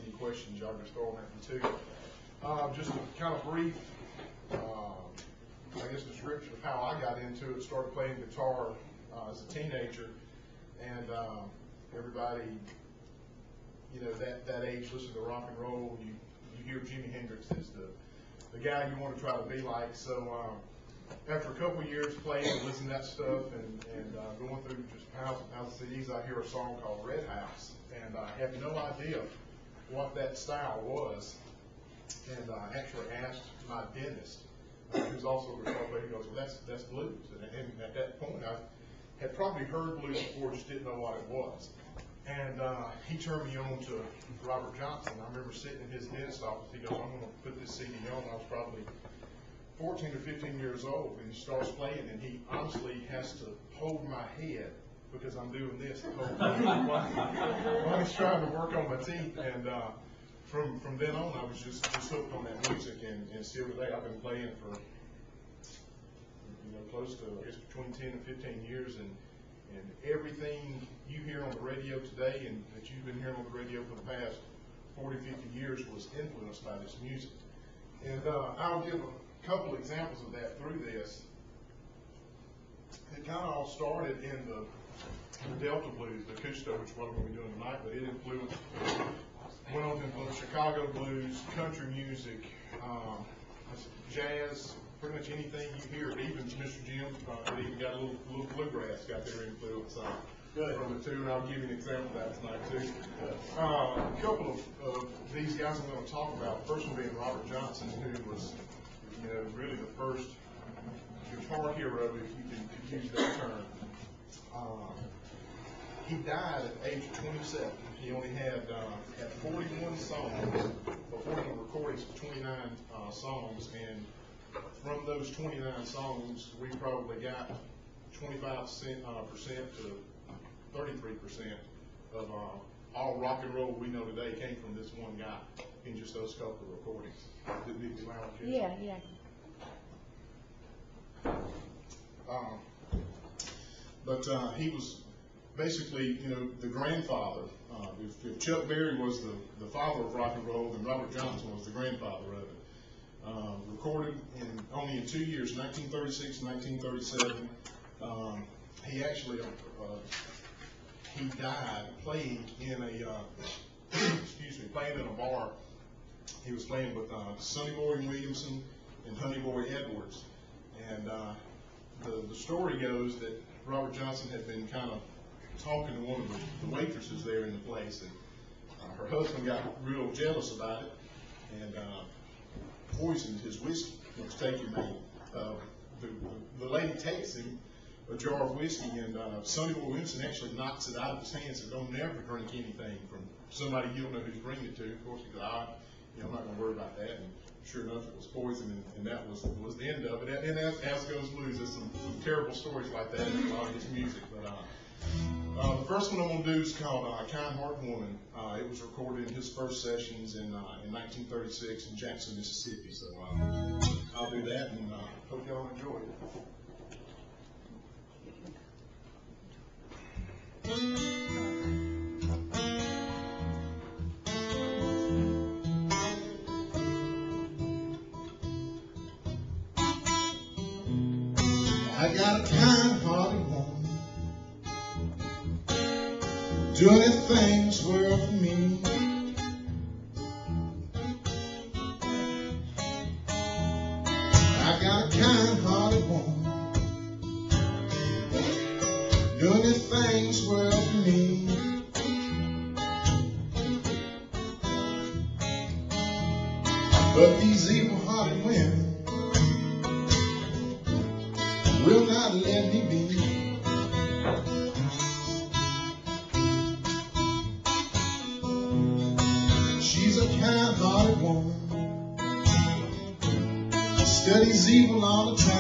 any questions, y'all just throw them at me too. Just a kind of brief, I guess, description of how I got into it. Started playing guitar as a teenager, and everybody, that age, listen to rock and roll. You hear Jimi Hendrix is the guy you want to try to be like. So after a couple of years playing and listening to that stuff and going through just house CDs, I hear a song called Red House, and I had no idea what that style was. And I actually asked my dentist, who's also a guitar player. He goes, "Well, that's blues." And at that point, I had probably heard blues before, just didn't know what it was. And he turned me on to Robert Johnson. I remember sitting in his dentist office. He goes, "I'm going to put this CD on." I was probably 14 or 15 years old, and he starts playing, and he honestly has to hold my head because I'm doing this the whole time while he's trying to work on my teeth. And from then on, I was just hooked on that music, and still today, I've been playing for close to, I guess, between 10 and 15 years, and everything you hear on the radio today and that you've been hearing on the radio for the past 40, 50 years was influenced by this music. And I'll give a couple examples of that through this. It kind of all started in the Delta blues, the Custo, which is what I'm going to be doing tonight, but it went on to influence Chicago blues, country music, jazz, pretty much anything you hear. Even Mr. Jim, it even got a little bluegrass got their influence from it too, and I'll give you an example of that tonight too. A couple of these guys I'm going to talk about. The first one being Robert Johnson, who was, really the first guitar hero, if you can use that term. He died at age 27. He only had 41 songs, or 41 recordings of 29 songs, and from those 29 songs, we probably got 25% to 33% of all rock and roll we know today came from this one guy in just those couple of recordings. Did it loud? Yeah. But he was basically, the grandfather. If Chuck Berry was the father of rock and roll, then Robert Johnson was the grandfather of it. Recorded only in 2 years, 1936 and 1937. He actually he died playing in a bar. He was playing with Sonny Boy Williamson and Honey Boy Edwards, and the story goes that Robert Johnson had been kind of talking to one of the waitresses there in the place, and her husband got real jealous about it and poisoned his whiskey. He was taking the lady takes him a jar of whiskey, and Sonny Boy Williamson actually knocks it out of his hand and said, "Don't never drink anything from somebody you don't know who's bringing it to." Of course, he said, "I'm not going to worry about that." And sure enough, it was poison, and that was the end of it. And as goes blues, there's some terrible stories like that in a lot of his music. But the first one I'm going to do is called "Kind Heart Woman." It was recorded in his first sessions in 1936 in Jackson, Mississippi. So I'll do that, and hope y'all enjoy it. I got a kind-hearted woman, doing things well for me. I got a kind-hearted woman, doing things well for me. But these evil-hearted women will not let me be. She's a kind-hearted woman, studies evil all the time.